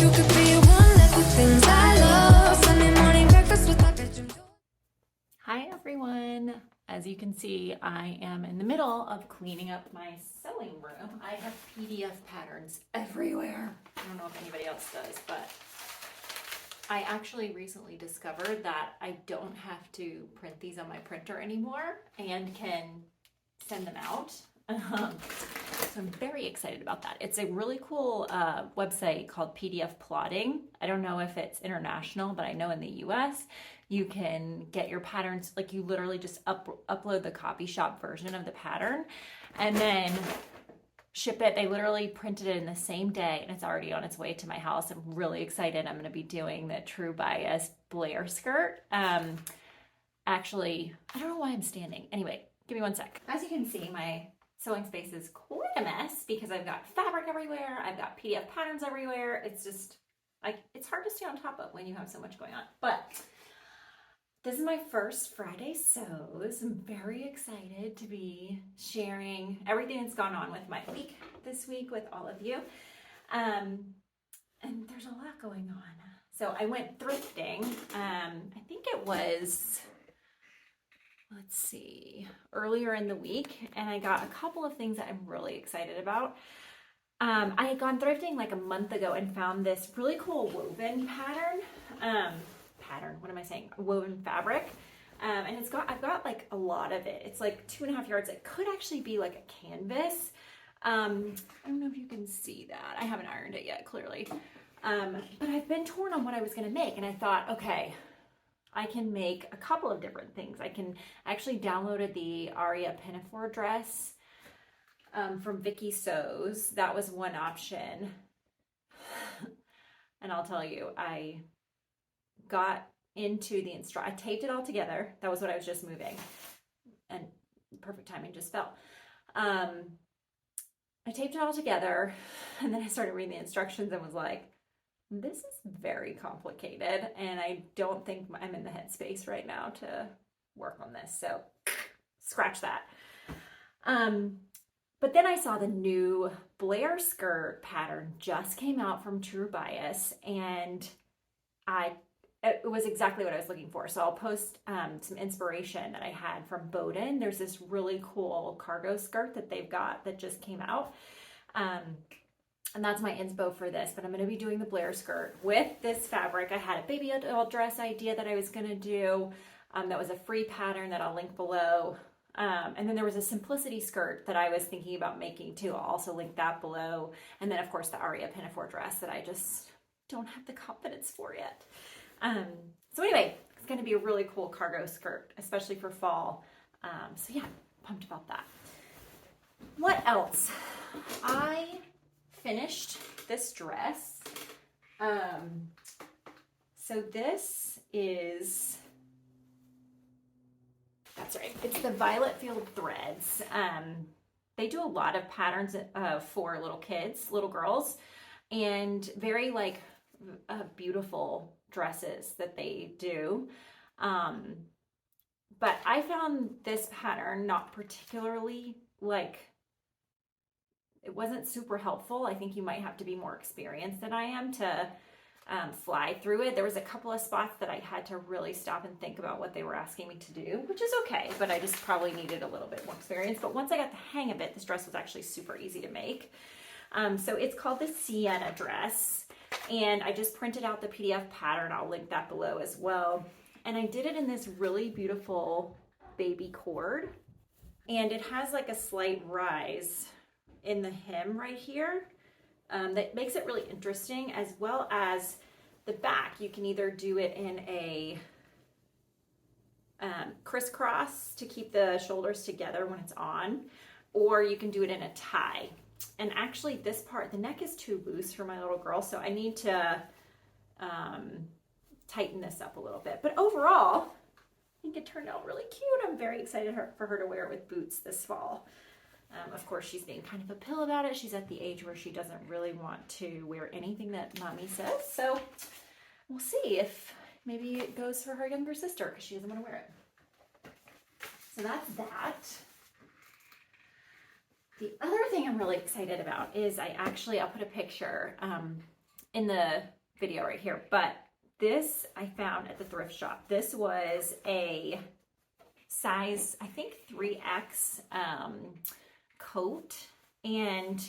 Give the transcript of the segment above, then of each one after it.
You could be one of the things I love. Sunday morning breakfast with my bedroom door. Hi everyone! As you can see, I am in the middle of cleaning up my sewing room. I have PDF patterns everywhere. I don't know if anybody else does, but I actually recently discovered that I don't have to print these on my printer anymore and can send them out. So I'm very excited about that. It's a really cool website called PDF Plotting. I don't know if it's international, but I know in the US you can get your patterns, like you literally just upload the copy shop version of the pattern and then ship it. They literally printed it in the same day and it's already on its way to my house. I'm really excited. I'm going to be doing the True Bias Blair skirt. Actually, I don't know why I'm standing. Anyway, give me one sec. As you can see, my sewing space is quite a mess because I've got fabric everywhere. I've got PDF patterns everywhere. It's just like, it's hard to stay on top of when you have so much going on. But this is my first Friday sews. I'm very excited to be sharing everything that's gone on with my week this week with all of you. And there's a lot going on. So I went thrifting. I think it was, let's see, earlier in the week, and I got a couple of things that I'm really excited about. I had gone thrifting like a month ago and found this really cool woven pattern. What am I saying? Woven fabric. And I've got like a lot of it. It's like 2.5 yards. It could actually be like a canvas. I don't know if you can see that. I haven't ironed it yet, clearly. But I've been torn on what I was going to make. And I thought, okay, I can make a couple of different things. I actually downloaded the Aria Pinafore dress from Vicky Sews. That was one option. And I'll tell you, I got into the I taped it all together. That was what I was just moving. And perfect timing, just fell. I taped it all together and then I started reading the instructions and was like, this is very complicated and I don't think I'm in the headspace right now to work on this. So scratch that. But then I saw the new Blair skirt pattern just came out from True Bias and it was exactly what I was looking for. So I'll post some inspiration that I had from Bowden. There's this really cool cargo skirt that they've got that just came out. And that's my inspo for this, but I'm going to be doing the Blair skirt with this fabric. I had a baby doll dress idea that I was going to do. That was a free pattern that I'll link below. And then there was a simplicity skirt that I was thinking about making too. I'll also link that below. And then of course the Aria Pinafore dress that I just don't have the confidence for yet. So anyway, it's going to be a really cool cargo skirt, especially for fall. So yeah, pumped about that. What else? I finished this dress. So this is, that's right, it's the Violet Field Threads. They do a lot of patterns for little kids, little girls, and very like beautiful dresses that they do. But I found this pattern not particularly it wasn't super helpful. I think you might have to be more experienced than I am to fly through it. There was a couple of spots that I had to really stop and think about what they were asking me to do, which is okay, but I just probably needed a little bit more experience. But once I got the hang of it, this dress was actually super easy to make. So it's called the Sienna dress, and I just printed out the PDF pattern. I'll link that below as well. And I did it in this really beautiful baby cord, and it has like a slight rise in the hem right here that makes it really interesting, as well as the back. You can either do it in a crisscross to keep the shoulders together when it's on, or you can do it in a tie. And actually this part, the neck is too loose for my little girl, so I need to tighten this up a little bit. But overall, I think it turned out really cute. I'm very excited for her to wear it with boots this fall. Of course, she's being kind of a pill about it. She's at the age where she doesn't really want to wear anything that mommy says. So we'll see if maybe it goes for her younger sister because she doesn't want to wear it. So that's that. The other thing I'm really excited about is I'll put a picture. in the video right here, but this I found at the thrift shop. This was a size, I think 3X coat, and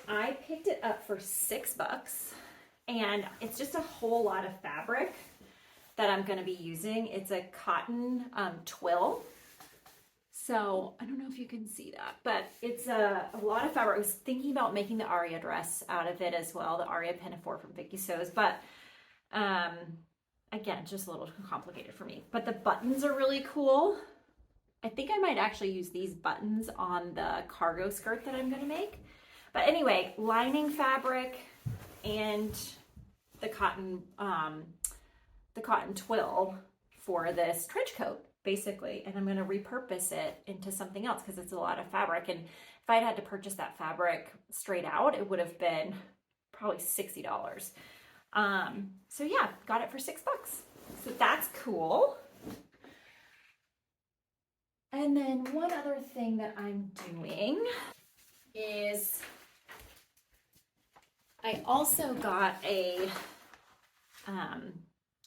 I picked it up for $6, and it's just a whole lot of fabric that I'm going to be using. It's a cotton twill. So I don't know if you can see that, but it's a lot of fabric. I was thinking about making the Aria dress out of it as well, the Aria Pinafore from Vicky Sews, but again, just a little too complicated for me. But the buttons are really cool. I think I might actually use these buttons on the cargo skirt that I'm going to make. But anyway, lining fabric and the cotton twill for this trench coat, basically. And I'm going to repurpose it into something else because it's a lot of fabric. And if I'd had to purchase that fabric straight out, it would have been probably $60. So yeah, got it for $6. So that's cool. And then one other thing that I'm doing is I also got a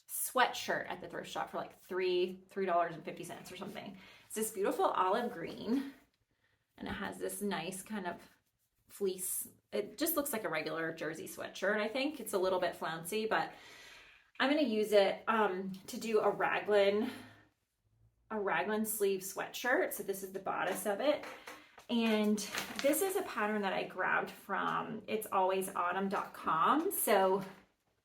sweatshirt at the thrift shop for like $3.50 or something. It's this beautiful olive green, and it has this nice kind of fleece. It just looks like a regular jersey sweatshirt. I think it's a little bit flouncy, but I'm going to use it to do a raglan sleeve sweatshirt. So this is the bodice of it. And this is a pattern that I grabbed from itsalwaysautumn.com. So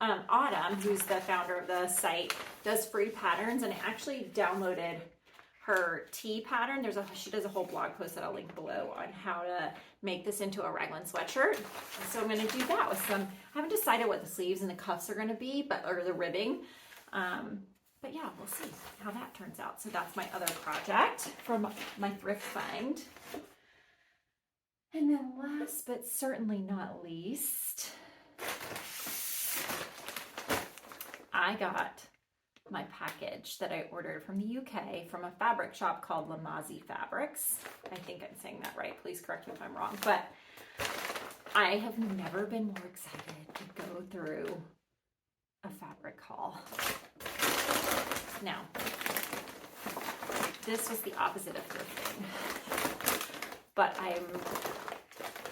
Autumn, who's the founder of the site, does free patterns, and I actually downloaded her tee pattern. She does a whole blog post that I'll link below on how to make this into a raglan sweatshirt. So I'm going to do that with some, I haven't decided what the sleeves and the cuffs are going to be, or the ribbing. But yeah, we'll see how that turns out. So that's my other project from my thrift find. And then last but certainly not least, I got my package that I ordered from the UK from a fabric shop called Lamazi Fabrics. I think I'm saying that right. Please correct me if I'm wrong. But I have never been more excited to go through a fabric haul. Now, this was the opposite of thrifting, but I'm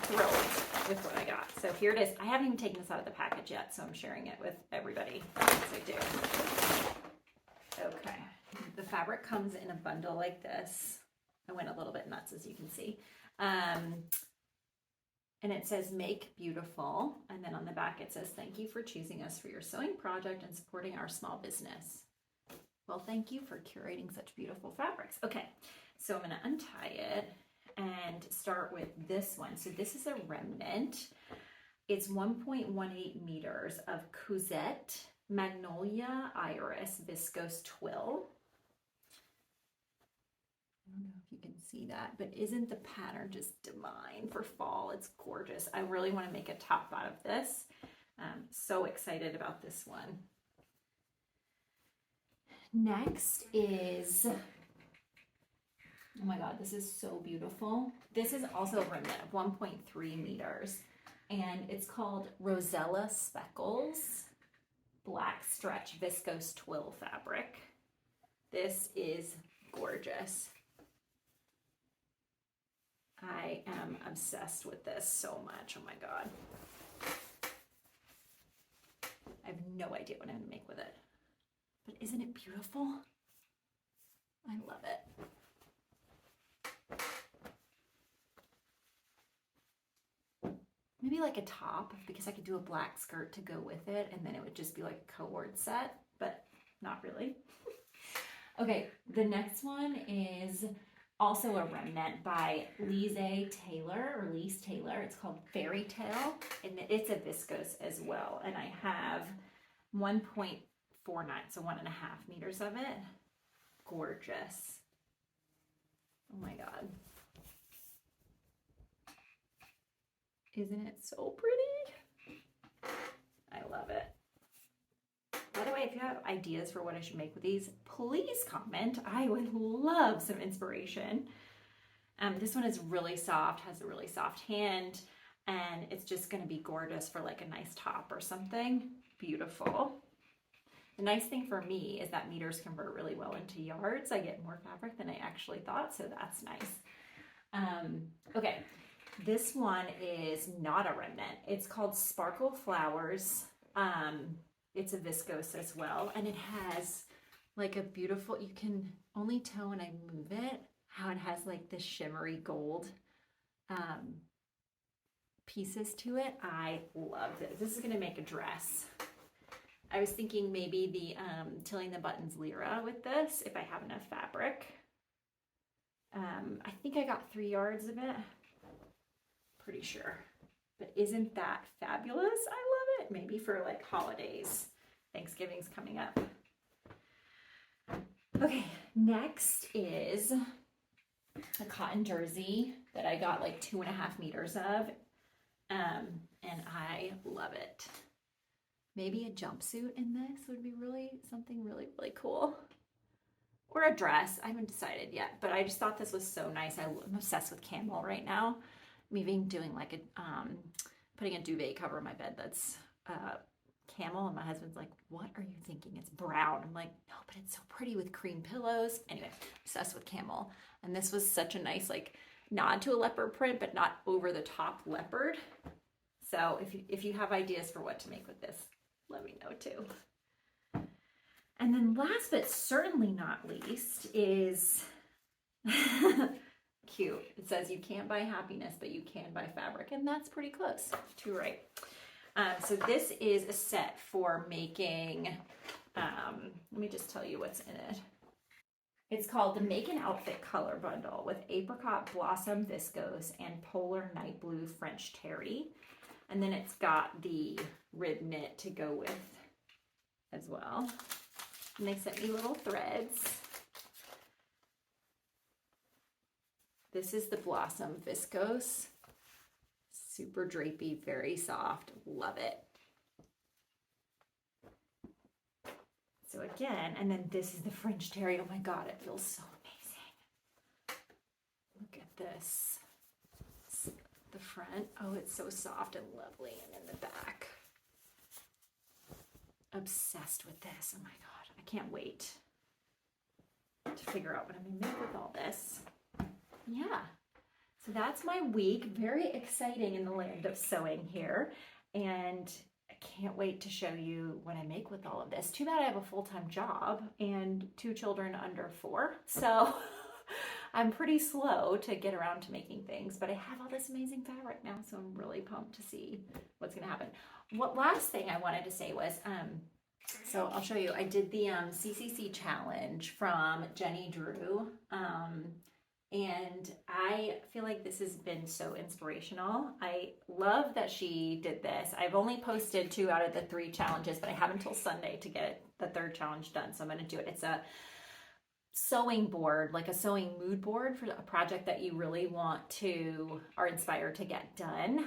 thrilled with what I got. So here it is. I haven't even taken this out of the package yet, so I'm sharing it with everybody as I do. Okay, the fabric comes in a bundle like this. I went a little bit nuts, as you can see. And it says make beautiful. And then on the back it says, thank you for choosing us for your sewing project and supporting our small business. Well, thank you for curating such beautiful fabrics. Okay, so I'm gonna untie it and start with this one. So this is a remnant. It's 1.18 meters of Couzette Magnolia Iris Viscose Twill. I don't know if you can see that, but isn't the pattern just divine for fall? It's gorgeous. I really want to make a top out of this. I'm so excited about this one. Next is, oh my God, this is so beautiful. This is also a remnant of 1.3 meters, and it's called Rosella Speckles Black Stretch Viscose Twill Fabric. This is gorgeous. I am obsessed with this so much. Oh my God. I have no idea what I'm going to make with it. But isn't it beautiful? I love it. Maybe like a top, because I could do a black skirt to go with it, and then it would just be like a co-ord set, but not really. Okay, the next one is also a remnant by Lise Taylor. It's called Fairy Tale, and it's a viscose as well. And I have 1.49, so 1.5 meters of it. Gorgeous. Oh my God. Isn't it so pretty? I love it. By the way, if you have ideas for what I should make with these, please comment. I would love some inspiration. This one is really soft, has a really soft hand, and it's just going to be gorgeous for like a nice top or something. Beautiful. The nice thing for me is that meters convert really well into yards. I get more fabric than I actually thought, so that's nice. Okay, this one is not a remnant. It's called Sparkle Flowers. It's a viscose as well, and it has like a beautiful, you can only tell when I move it how it has like this shimmery gold pieces to it. I love this. This is gonna make a dress. I was thinking maybe the Tilling the Buttons Lyra with this, if I have enough fabric. I think I got 3 yards of it. Pretty sure. But isn't that fabulous? I love it. Maybe for like holidays. Thanksgiving's coming up. Okay, next is a cotton jersey that I got like 2.5 meters of. And I love it. Maybe a jumpsuit in this would be something really cool. Or a dress. I haven't decided yet, but I just thought this was so nice. I'm obsessed with camel right now. I'm even doing like a, putting a duvet cover on my bed that's camel, and my husband's like, what are you thinking? It's brown. I'm like, no, but it's so pretty with cream pillows. Anyway, obsessed with camel. And this was such a nice like nod to a leopard print, but not over the top leopard. So if you have ideas for what to make with this, let me know too. And then last but certainly not least is cute. It says you can't buy happiness, but you can buy fabric. And that's pretty close to right. So this is a set for making, let me just tell you what's in it. It's called the Make an Outfit Color Bundle with Apricot Blossom Viscose and Polar Night Blue French Terry. And then it's got the rib knit to go with as well. And they sent me little threads. This is the Blossom Viscose. Super drapey, very soft. Love it. So again, and then this is the French Terry. Oh my God, it feels so amazing. Look at this. The front. Oh, it's so soft and lovely. And in the back. Obsessed with this. Oh my God, I can't wait to figure out what I'm gonna make with all this. Yeah. So that's my week. Very exciting in the land of sewing here. And I can't wait to show you what I make with all of this. Too bad I have a full-time job and 2 children under 4. So I'm pretty slow to get around to making things, but I have all this amazing fabric now. So I'm really pumped to see what's going to happen. What last thing I wanted to say was, so I'll show you, I did the CCC challenge from Jenny Drew. And I feel like this has been so inspirational. I love that she did this. I've only posted 2 out of the 3 challenges, but I have until Sunday to get the 3rd challenge done. So I'm going to do it. It's a sewing board, like a sewing mood board for a project that you really want to, are inspired to get done.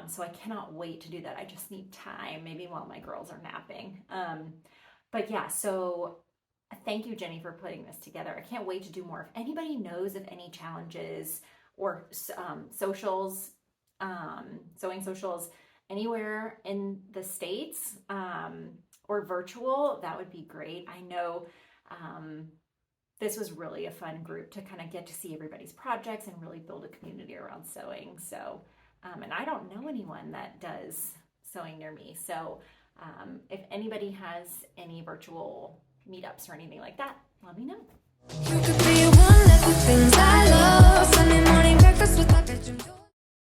So I cannot wait to do that. I just need time, maybe while my girls are napping. But yeah, so thank you, Jenny, for putting this together. I can't wait to do more. If anybody knows of any challenges or socials, sewing socials anywhere in the States or virtual, that would be great. I know this was really a fun group to kind of get to see everybody's projects and really build a community around sewing. So, and I don't know anyone that does sewing near me. So if anybody has any virtual meetups or anything like that, let me know.